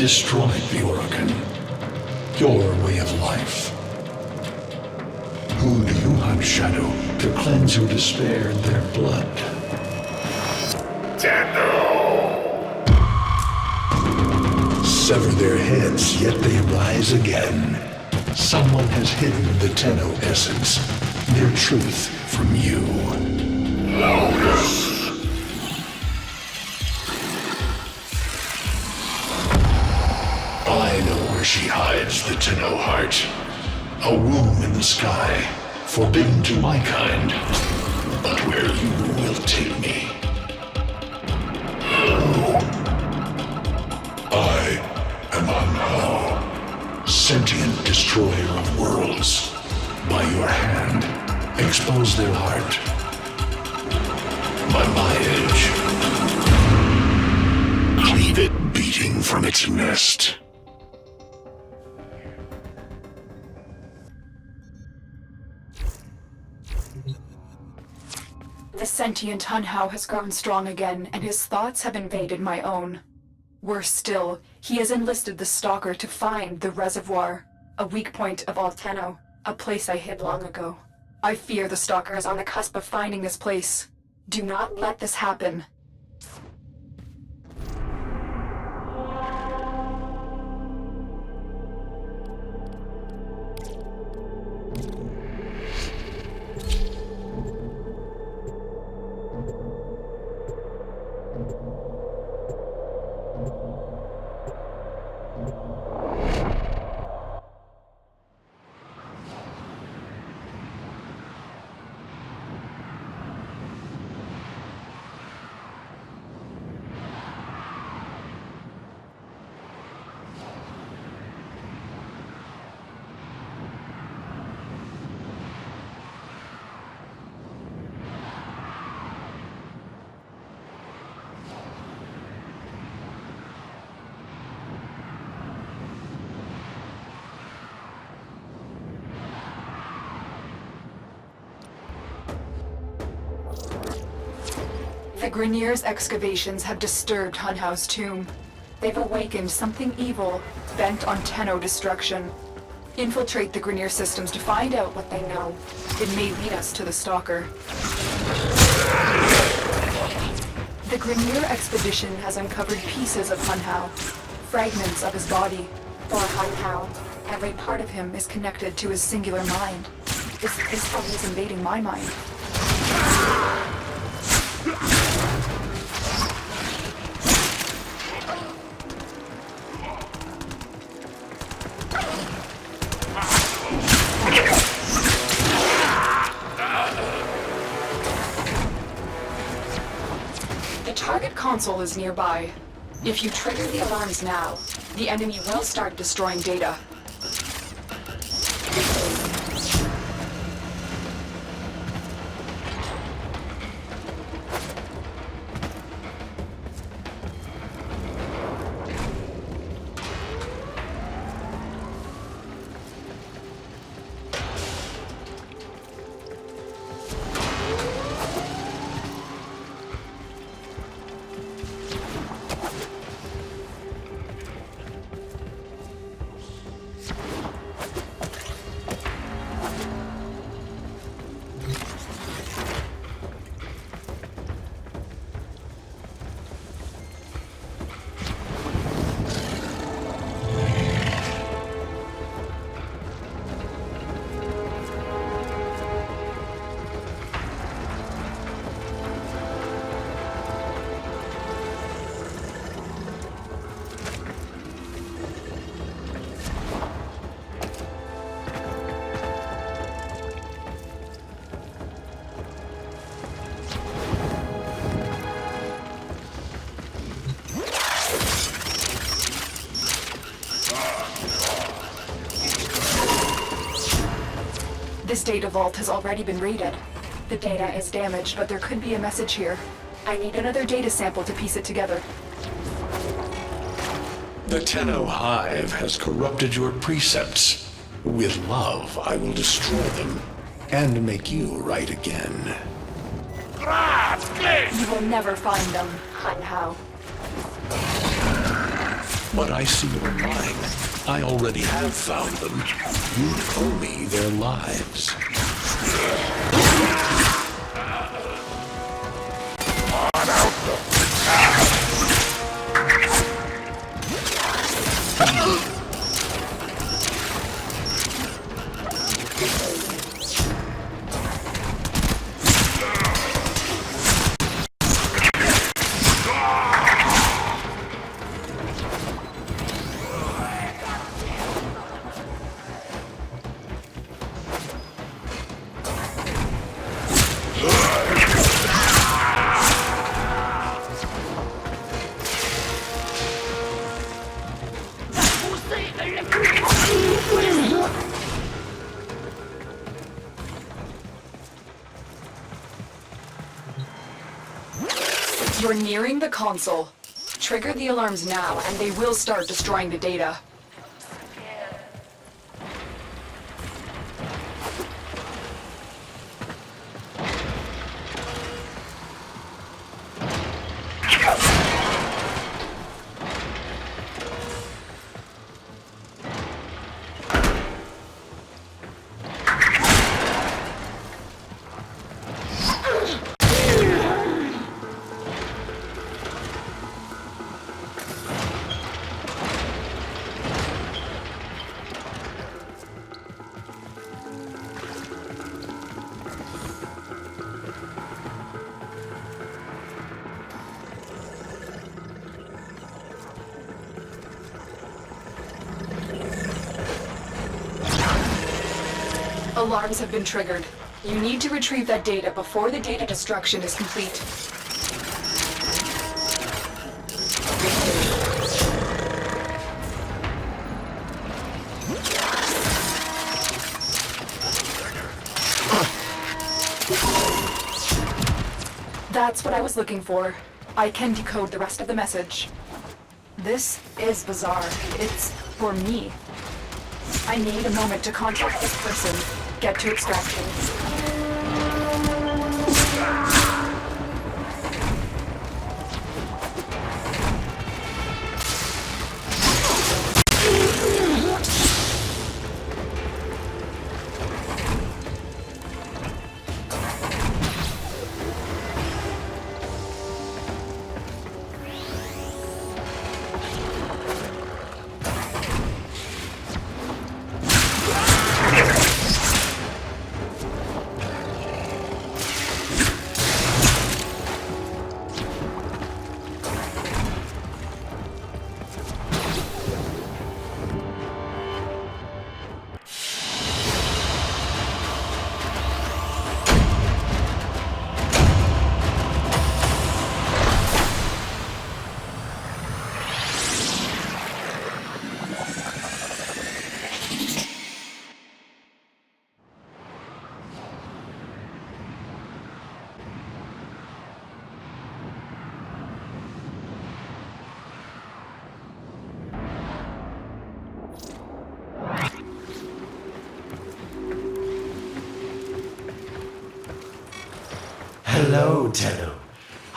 destroyed the Orokin, your way of life. Who do you hunt, Shadow, to cleanse your despair in their blood? Tenno! Sever their heads, yet they rise again. Someone has hidden the Tenno essence, their truth from you. Loudest! I know where she hides the Tenno heart. A womb in the sky, forbidden to my kind, but where you will take me. I am Natah, sentient destroyer of worlds. By your hand, expose their heart. By my edge, cleave it beating from its nest. The sentient Hunhao has grown strong again, and his thoughts have invaded my own. Worse still, he has enlisted the Stalker to find the reservoir, a weak point of all Tenno, a place I hid long ago. I fear the Stalker is on the cusp of finding this place. Do not let this happen. The Grineer's excavations have disturbed Hunhao's tomb. They've awakened something evil, bent on Tenno destruction. Infiltrate the Grineer systems to find out what they know. It may lead us to the Stalker. The Grineer expedition has uncovered pieces of Hunhao, fragments of his body. For Hunhao, every part of him is connected to his singular mind. This is how he's invading my mind. The target console is nearby. If you trigger the alarms now, the enemy will start destroying data. This data vault has already been raided. The data is damaged, but there could be a message here. I need another data sample to piece it together. The Tenno Hive has corrupted your precepts. With love, I will destroy them and make you right again. You will never find them, Hunhao. But I see you're lying. I already have found them. You owe me their lives. You're nearing the console. Trigger the alarms now, and they will start destroying the data. Alarms have been triggered. You need to retrieve that data before the data destruction is complete. That's what I was looking for. I can decode the rest of the message. This is bizarre. It's for me. I need a moment to contact this person. Get to extraction. Hello, Tenno.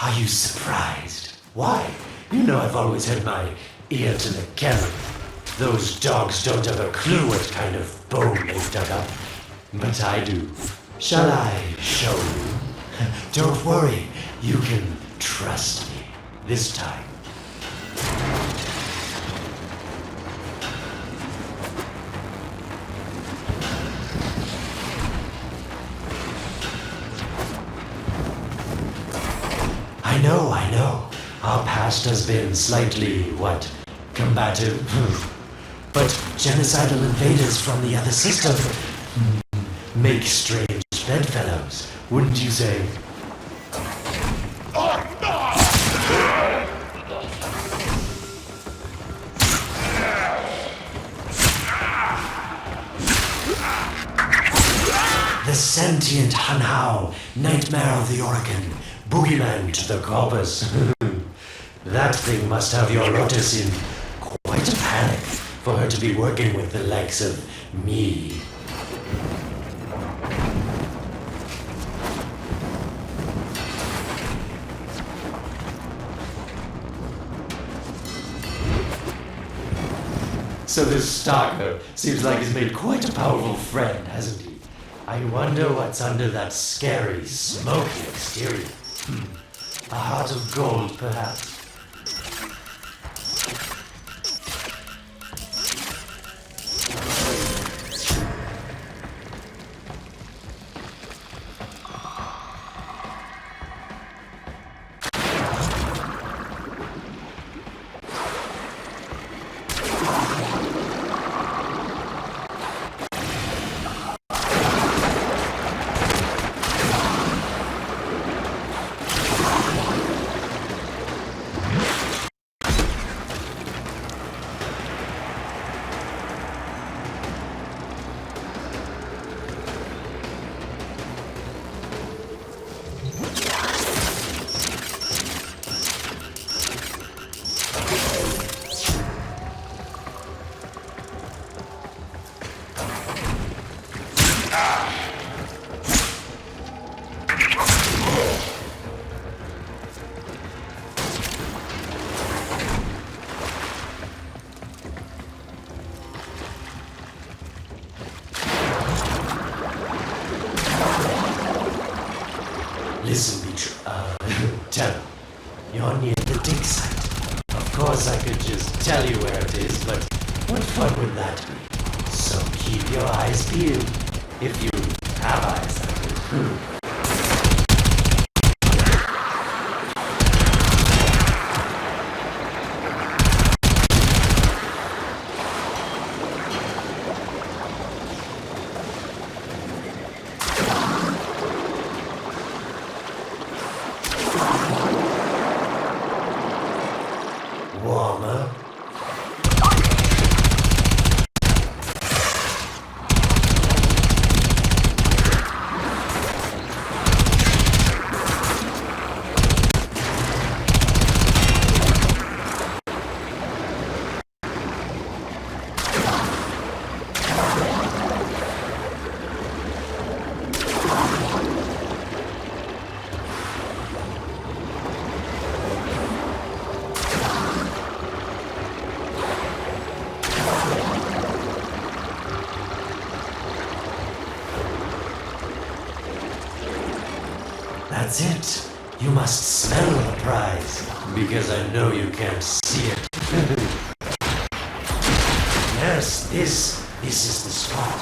Are you surprised? Why? You know I've always had my ear to the gallery. Those dogs don't have a clue what kind of bone they've dug up. But I do. Shall I show you? Don't worry. You can trust me. This time. I know. Our past has been slightly, combative? But genocidal invaders from the other system make strange bedfellows, wouldn't you say? The sentient Hanhao, nightmare of the Oregon, boogeyman to the coppers. That thing must have your Lotus in quite a panic for her to be working with the likes of me. So this Stalker seems like he's made quite a powerful friend, hasn't he? I wonder what's under that scary, smoky exterior. A heart of gold, perhaps? Listen, Tenno, you're near the dig site. Of course I could just tell you where it is, but what fun would that be? So keep your eyes peeled. If you have eyes, that is. Warmer. That's it. You must smell the prize, because I know you can't see it. Yes, this is the spot.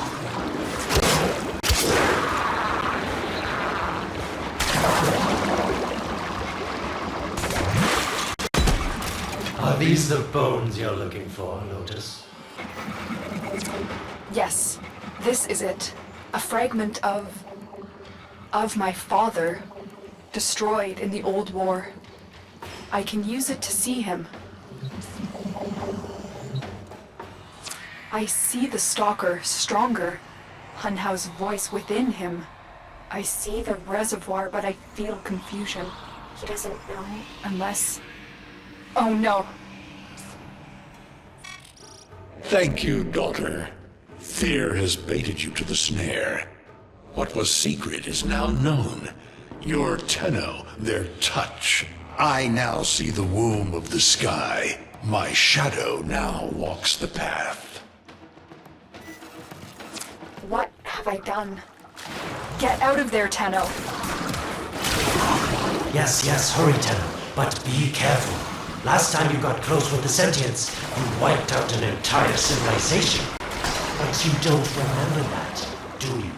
Are these the bones you're looking for, Lotus? Yes, this is it. A fragment of my father, destroyed in the old war. I can use it to see him. I see the Stalker stronger, Hunhow's voice within him. I see the reservoir, but I feel confusion. He doesn't know unless... Oh no! Thank you, daughter. Fear has baited you to the snare. What was secret is now known. Your Tenno, their touch. I now see the womb of the sky. My shadow now walks the path. What have I done? Get out of there, Tenno! Yes, hurry, Tenno, but be careful. Last time you got close with the Sentients, you wiped out an entire civilization. But you don't remember that, do you?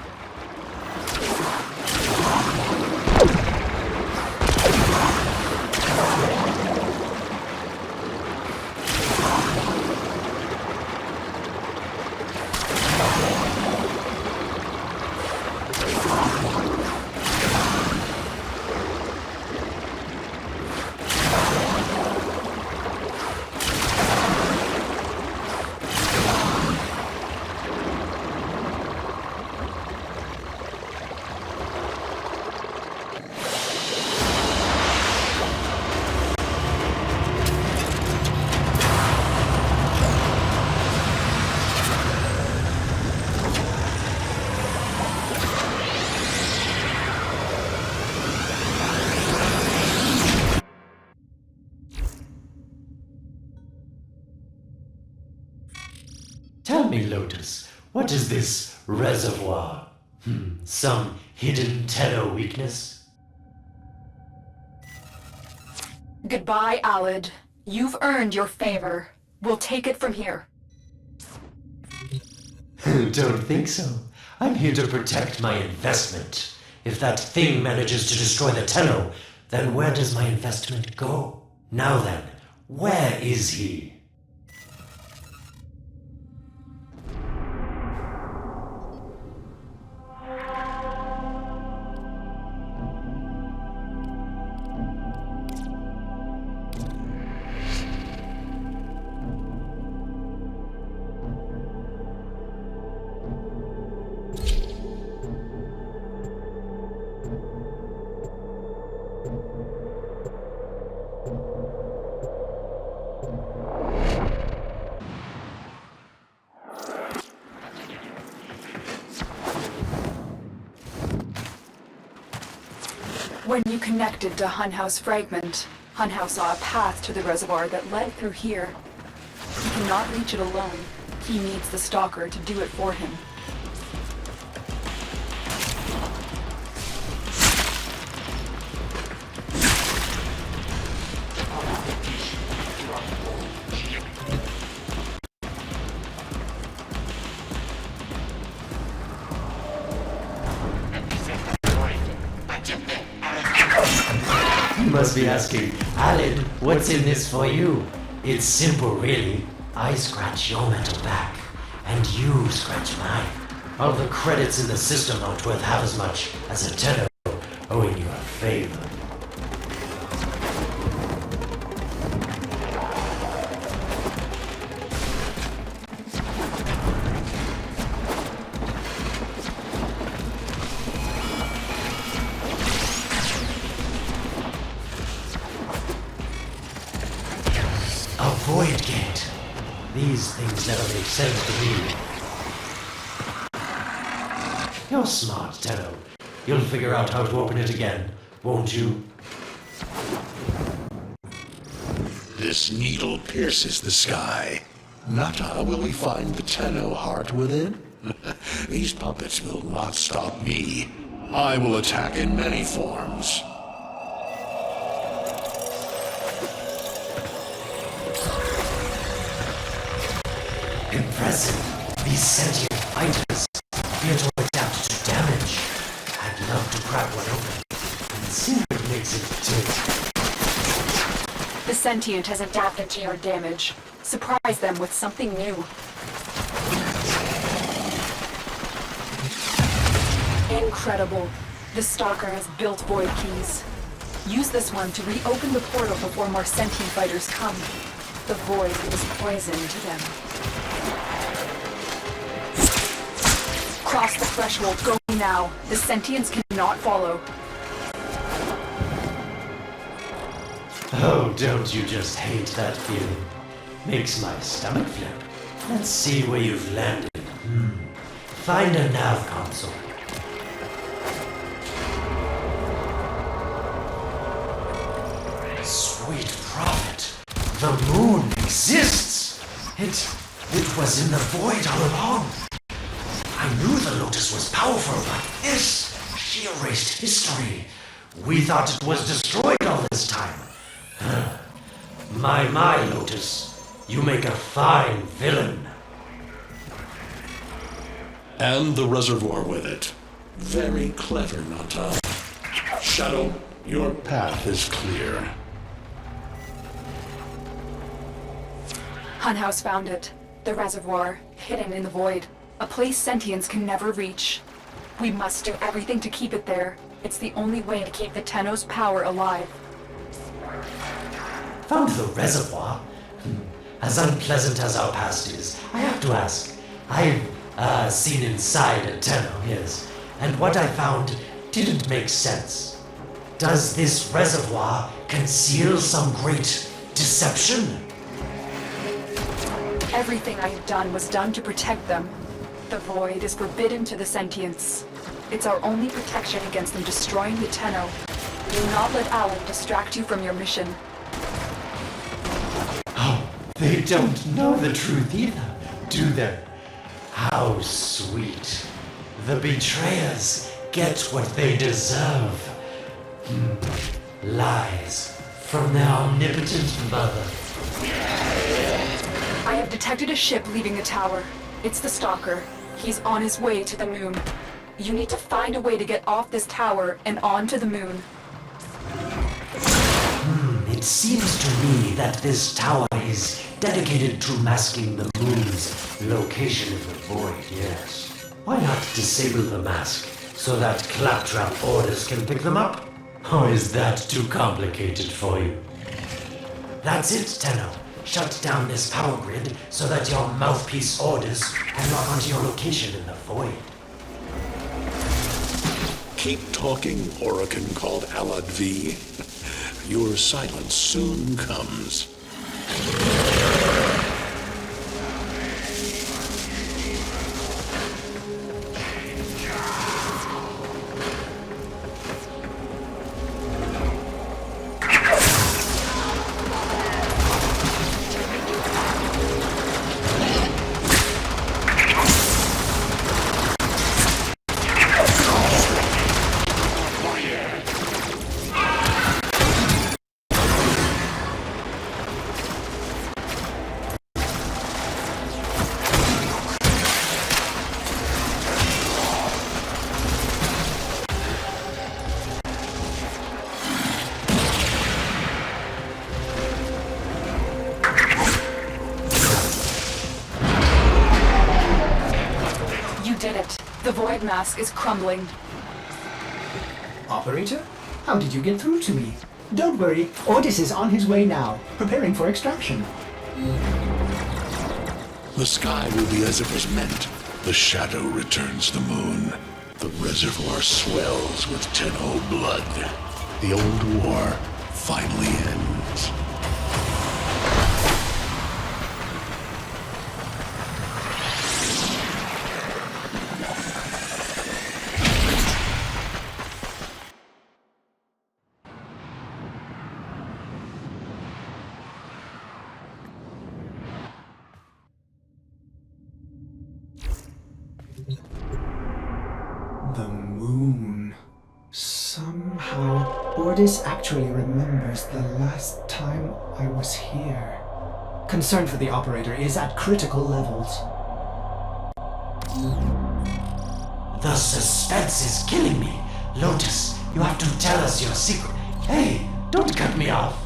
Tell me, Lotus, what is this reservoir? Some hidden Tenno weakness? Goodbye, Alid. You've earned your favor. We'll take it from here. Don't think so. I'm here to protect my investment. If that thing manages to destroy the Tenno, then where does my investment go? Now then, where is he? When you connected to Hunhow's fragment, Hunhow saw a path to the reservoir that led through here. He cannot reach it alone. He needs the Stalker to do it for him. You must be asking, Alid, what's in this for you? It's simple, really. I scratch your metal back, and you scratch mine. All the credits in the system aren't worth half as much as a Tenno owing you a favor. A void gate. These things never make sense to me. You're smart, Tenno. You'll figure out how to open it again, won't you? This needle pierces the sky. Natah, will we find the Tenno heart within? These puppets will not stop me. I will attack in many forms. Impressive. These sentient fighters appear to adapt to damage. I'd love to crack one open and see what makes it tick. The sentient has adapted to your damage. Surprise them with something new. Incredible. The Stalker has built void keys. Use this one to reopen the portal before more sentient fighters come. The void is poison to them. Cross the threshold. Go now. The sentients cannot follow. Oh, don't you just hate that feeling? Makes my stomach flip. Let's see where you've landed. Find a nav console. Sweet prophet, the moon exists! It was in the void all along. I knew the Lotus was powerful, but this, she erased history. We thought it was destroyed all this time. My, Lotus, you make a fine villain. And the reservoir with it. Very clever, Natah. Shadow, your path is clear. Hunhouse found it. The reservoir, hidden in the void. A place sentients can never reach. We must do everything to keep it there. It's the only way to keep the Tenno's power alive. Found the reservoir? As unpleasant as our past is, I have to ask. I've seen inside a Tenno, yes, and what I found didn't make sense. Does this reservoir conceal some great deception? Everything I have done was done to protect them. The void is forbidden to the sentients. It's our only protection against them destroying the Tenno. Do not let Alan distract you from your mission. Oh, they don't know the truth either, do they? How sweet. The betrayers get what they deserve. Lies from their omnipotent mother. I have detected a ship leaving the tower. It's the Stalker. He's on his way to the moon. You need to find a way to get off this tower and onto the moon. It seems to me that this tower is dedicated to masking the moon's location in the void, yes. Why not disable the mask so that claptrap orders can pick them up? Or is that too complicated for you? That's it, Tenno. Shut down this power grid so that your mouthpiece orders can lock onto your location in the void. Keep talking, Oracan called Alad V. Your silence soon comes. The void mask is crumbling. Operator? How did you get through to me? Don't worry, Ordis is on his way now, preparing for extraction. The sky will be as it was meant. The shadow returns the moon. The reservoir swells with Tenno blood. The old war finally ends. The moon. Somehow, Ordis actually remembers the last time I was here. Concern for the operator is at critical levels. The suspense is killing me. Lotus, you have to tell us your secret. Hey, don't cut me off.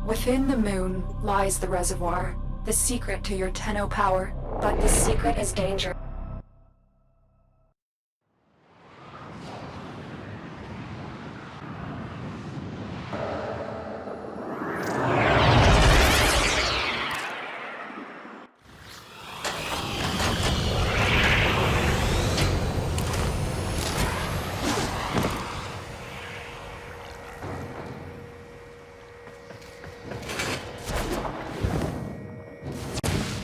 Within the moon lies the reservoir, the secret to your Tenno power, but this secret is dangerous.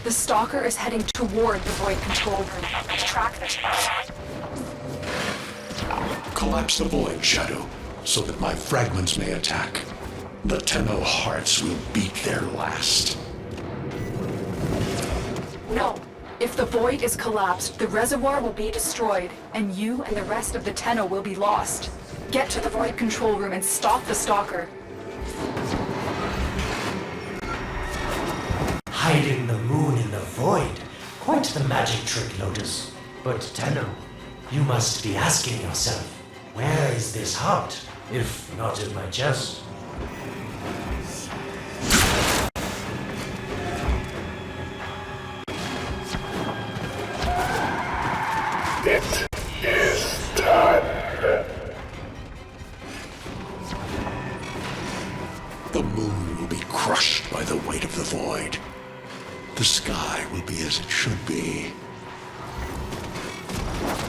The Stalker is heading toward the void control room. Track this. Collapse the void, Shadow, so that my fragments may attack. The Tenno hearts will beat their last. No. If the void is collapsed, the reservoir will be destroyed, and you and the rest of the Tenno will be lost. Get to the void control room and stop the Stalker. Hiding the moon in the void. Quite the magic trick, Lotus. But Tenno, you must be asking yourself, where is this heart, if not in my chest? It is done. The moon will be crushed by the weight of the void. The sky will be as it should be.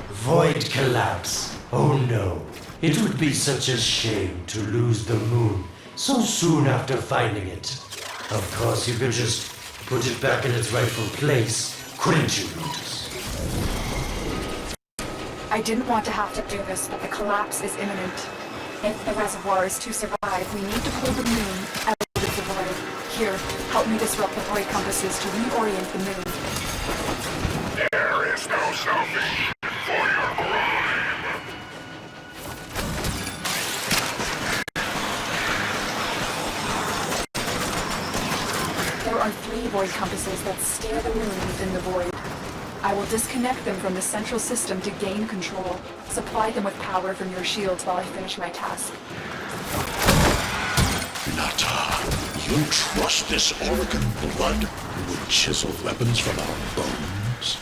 Void collapse. Oh no. It would be such a shame to lose the moon so soon after finding it. Of course, you could just put it back in its rightful place, couldn't you, Lotus? I didn't want to have to do this, but the collapse is imminent. If the reservoir is to survive, we need to pull the moon out of the void. Here, help me disrupt the void compasses to reorient the moon. There is no salvation for your crime. There are 3 void compasses that steer the moon within the void. I will disconnect them from the central system to gain control. Supply them with power from your shields while I finish my task. Natah, you trust this Oregon blood who would chisel weapons from our bones?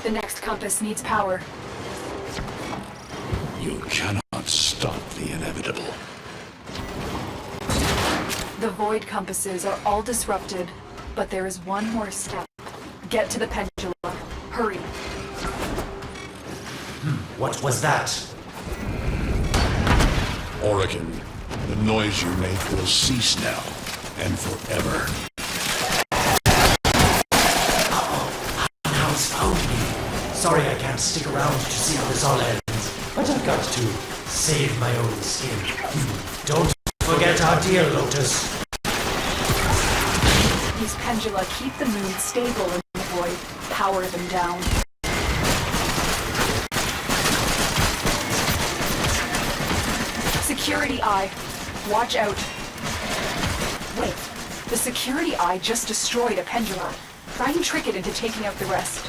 The next compass needs power. You cannot stop the inevitable. The void compasses are all disrupted, but there is one more step. Get to the pendulum. Hurry. What was that? Oregon, the noise you make will cease now, and forever. Now it's found me. Sorry I can't stick around to see how this all ends, but I've got to save my own skin. Don't forget our deal, Lotus. These pendula keep the moon stable in the void. Power them down. Security eye. Watch out. Wait. The security eye just destroyed a pendula. Try and trick it into taking out the rest.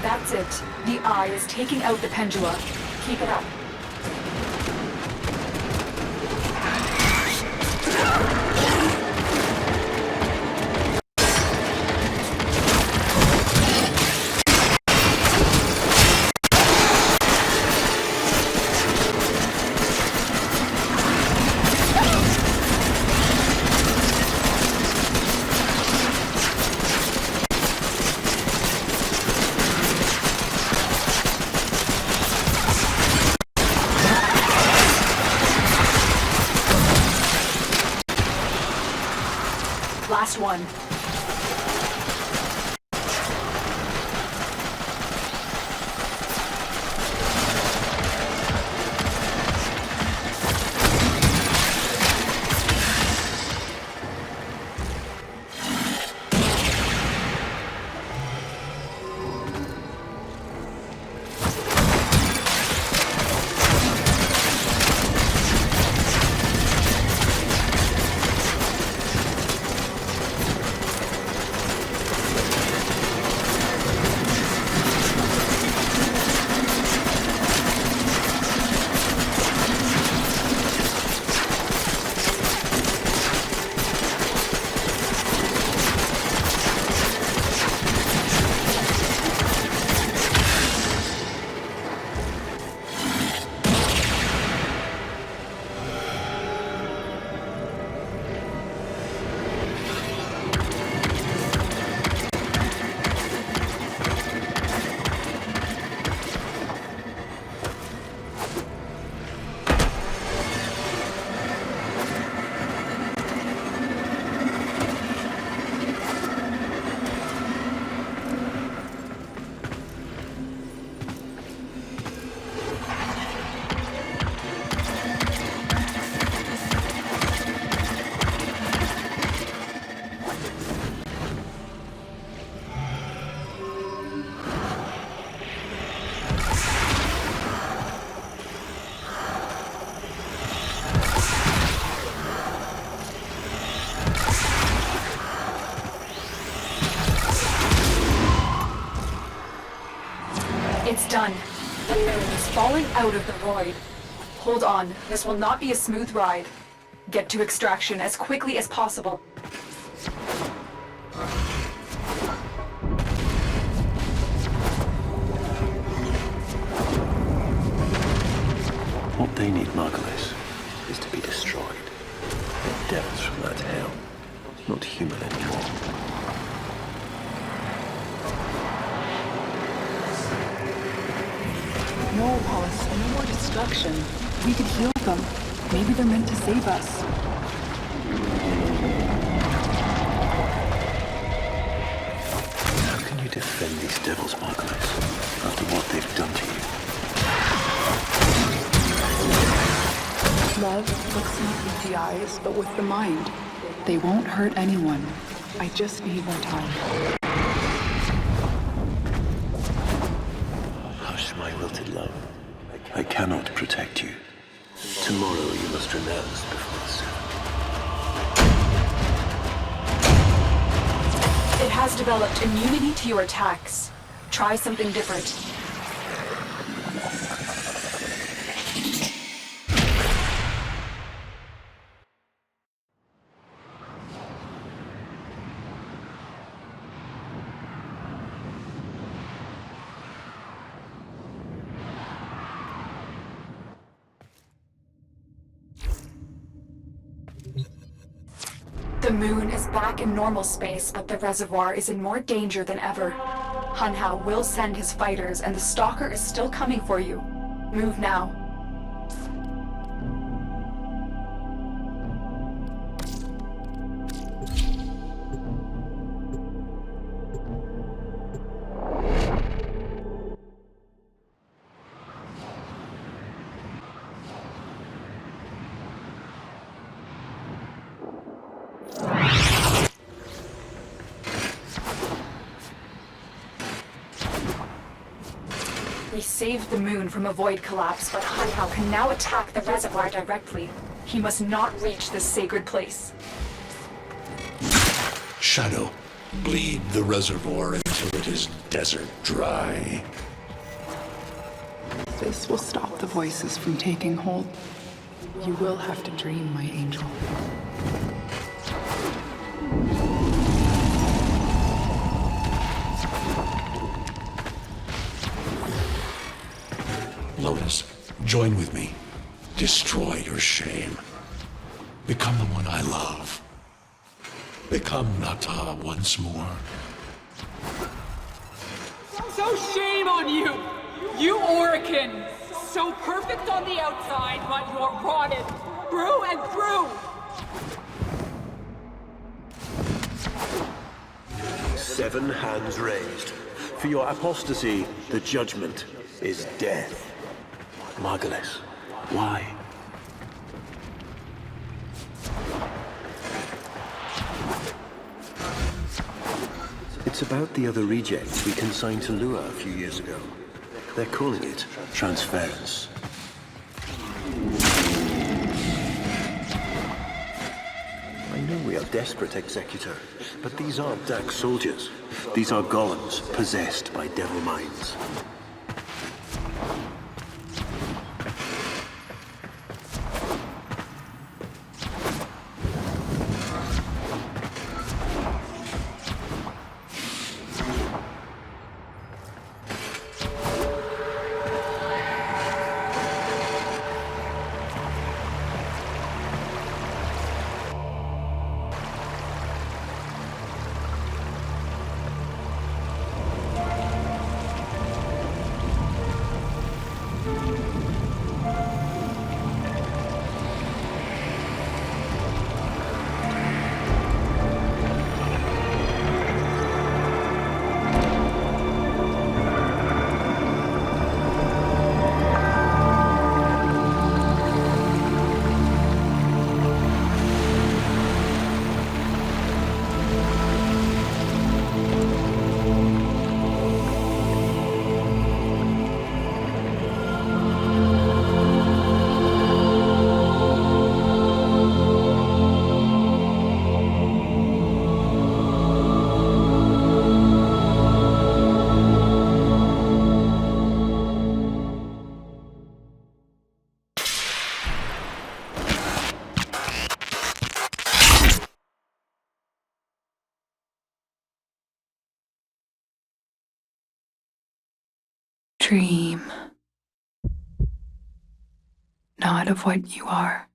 That's it. The eye is taking out the pendula. Keep it up. Last one. It's done. The moon is falling out of the void. Hold on, this will not be a smooth ride. Get to extraction as quickly as possible. What they need, Margulis, is to be destroyed. They're devils from that hell, not human anymore. No, Wallace, no more destruction. We could heal them. Maybe they're meant to save us. How can you defend these devils, Margulis, after what they've done to you? Love looks not with the eyes, but with the mind. They won't hurt anyone. I just need more time. Hush, my wilted love. I cannot protect you. Tomorrow you must renounce before the sun. It has developed immunity to your attacks. Try something different. The moon is back in normal space, but the reservoir is in more danger than ever. Hunhao will send his fighters, and the Stalker is still coming for you. Move now. We saved the moon from a void collapse, but Hunhao can now attack the reservoir directly. He must not reach this sacred place. Shadow, bleed the reservoir until it is desert dry. This will stop the voices from taking hold. You will have to dream, my angel. Lotus, join with me. Destroy your shame. Become the one I love. Become Natah once more. So shame on you! You Orican! So perfect on the outside, but you're rotted through and through! 7 hands raised. For your apostasy, the judgment is death. Margulis, why? It's about the other rejects we consigned to Lua a few years ago. They're calling it transference. I know we are desperate, Executor, but these aren't Dak soldiers. These are golems possessed by devil minds. Dream. Not of what you are,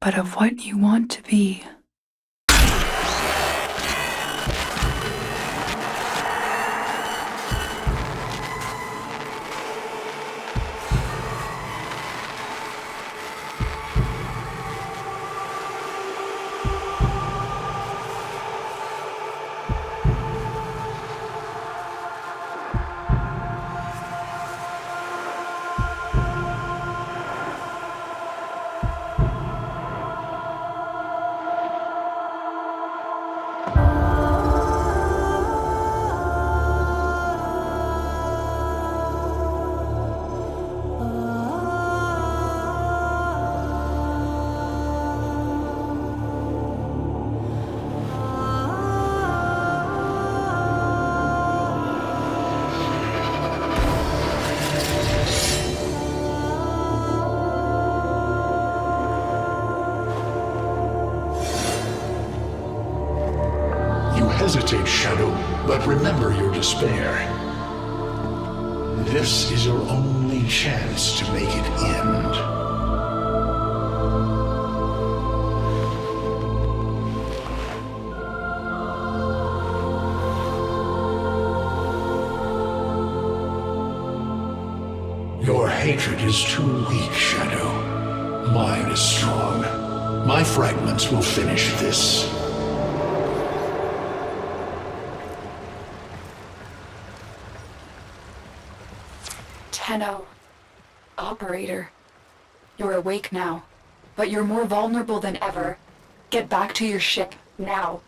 but of what you want to be. Shadow, but remember your despair. This is your only chance to make it end. Your hatred is too weak, Shadow. Mine is strong. My fragments will finish this. Tenno. Operator. You're awake now, but you're more vulnerable than ever. Get back to your ship, now.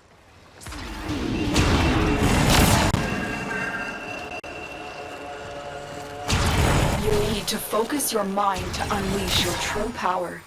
You need to focus your mind to unleash your true power.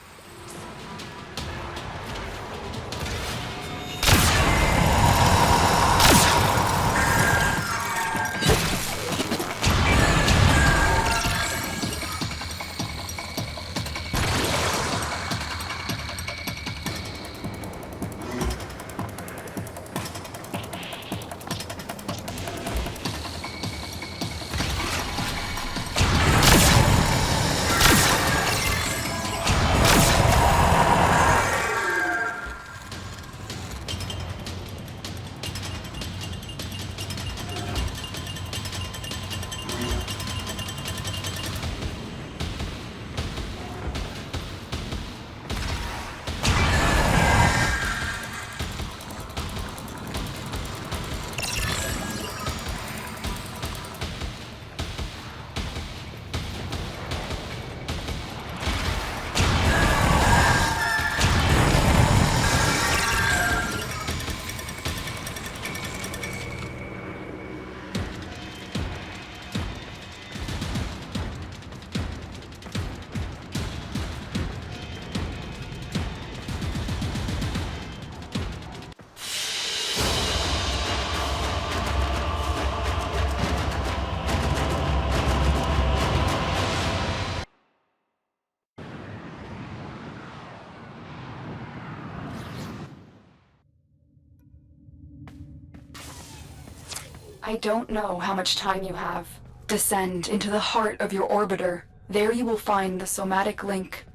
I don't know how much time you have. Descend into the heart of your orbiter. There you will find the somatic link.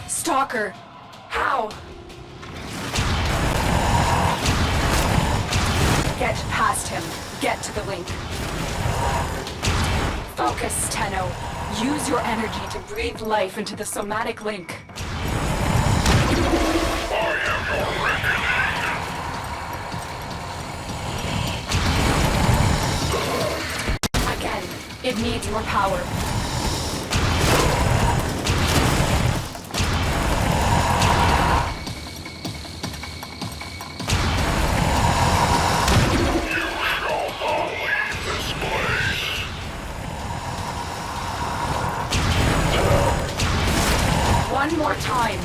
Stalker! How? Get past him. Get to the link. Focus, Tenno. Use your energy to breathe life into the somatic link. Again, it needs more power. One more time.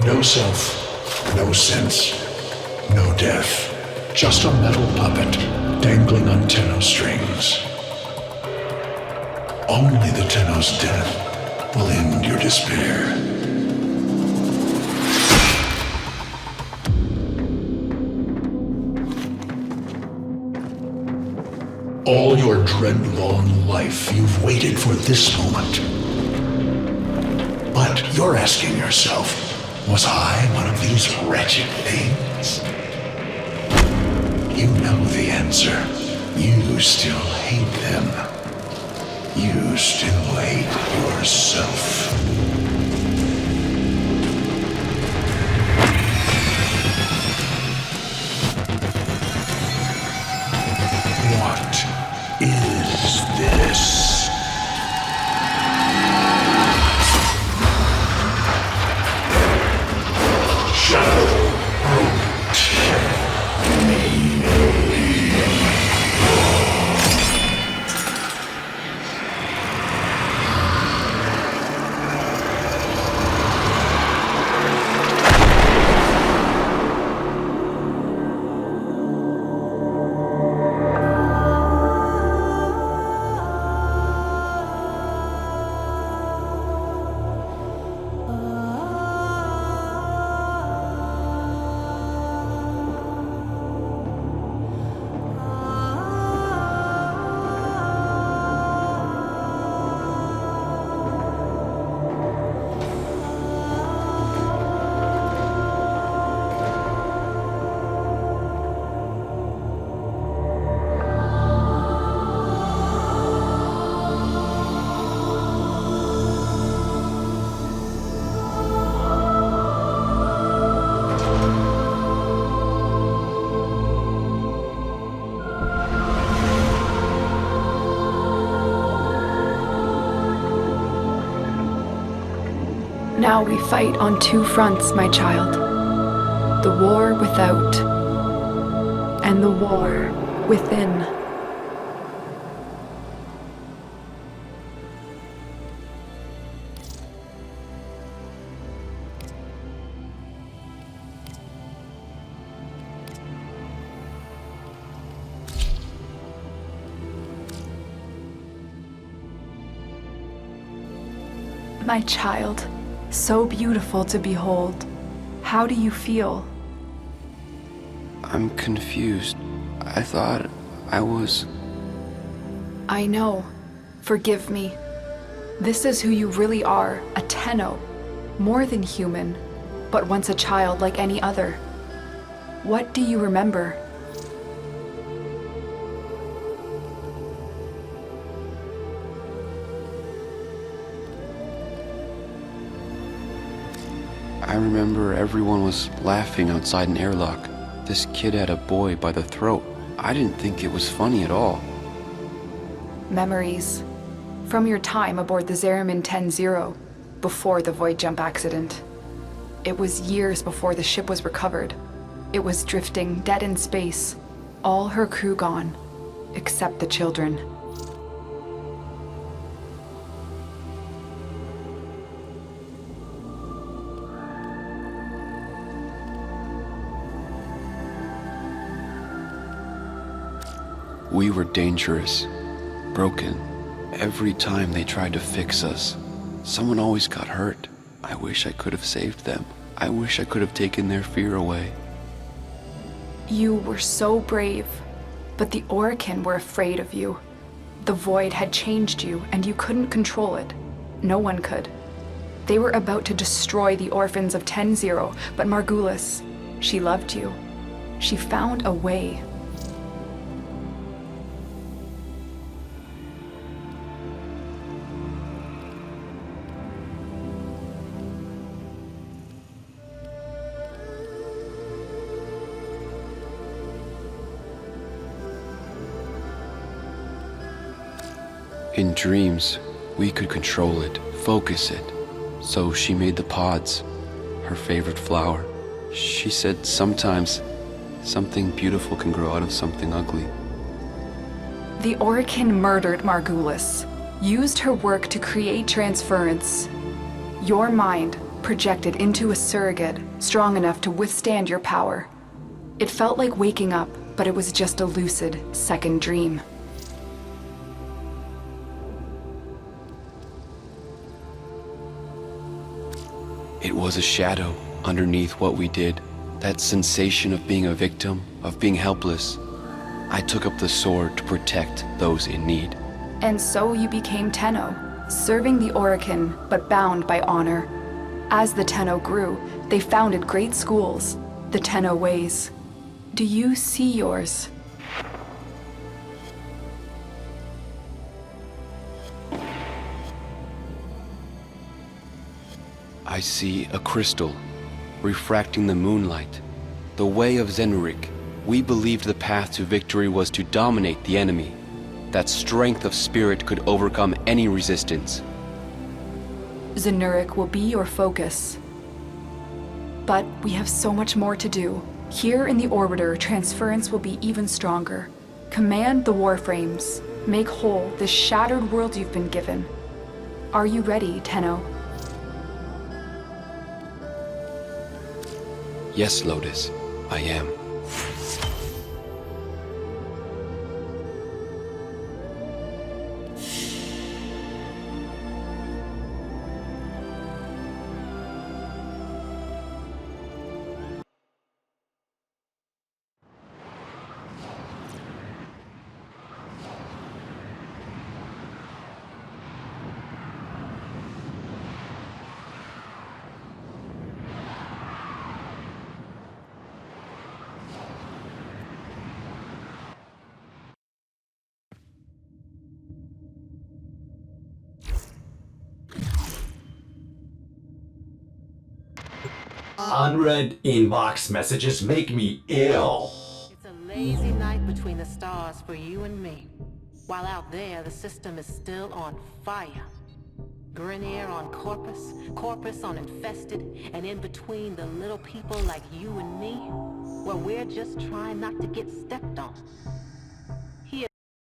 No self, no sense, no death. Just a metal puppet dangling on Tenno strings. Only the Tenno's death will end your despair. All your dread-long life, you've waited for this moment. But you're asking yourself, was I one of these wretched things? You know the answer. You still hate them. You still hate yourself. What is Now we fight on two fronts, my child. The war without, and the war within. My child, so beautiful to behold. How do you feel? I'm confused. I thought I was... I know. Forgive me. This is who you really are, a Tenno. More than human, but once a child like any other. What do you remember? I remember everyone was laughing outside an airlock. This kid had a boy by the throat. I didn't think it was funny at all. Memories. From your time aboard the Zariman 10-0, before the void jump accident. It was years before the ship was recovered. It was drifting dead in space. All her crew gone, except the children. We were dangerous, broken. Every time they tried to fix us, someone always got hurt. I wish I could have saved them. I wish I could have taken their fear away. You were so brave, but the Orokin were afraid of you. The void had changed you, and you couldn't control it. No one could. They were about to destroy the orphans of 10-0, but Margulis, she loved you. She found a way. In dreams, we could control it, focus it. So she made the pods, her favorite flower. She said sometimes something beautiful can grow out of something ugly. The Orokin murdered Margulis, used her work to create transference. Your mind projected into a surrogate strong enough to withstand your power. It felt like waking up, but it was just a lucid second dream. It was a shadow underneath what we did. That sensation of being a victim, of being helpless. I took up the sword to protect those in need. And so you became Tenno, serving the Orokin, but bound by honor. As the Tenno grew, they founded great schools, the Tenno ways. Do you see yours? I see a crystal, refracting the moonlight. The way of Zenurik. We believed the path to victory was to dominate the enemy. That strength of spirit could overcome any resistance. Zenurik will be your focus. But we have so much more to do. Here in the Orbiter, transference will be even stronger. Command the Warframes. Make whole this shattered world you've been given. Are you ready, Tenno? Yes, Lotus, I am. Unread inbox messages make me ill. It's a lazy night between the stars for you and me. While out there, the system is still on fire. Grenier on Corpus, Corpus on Infested, and in between the little people like you and me, well, we're just trying not to get stepped on.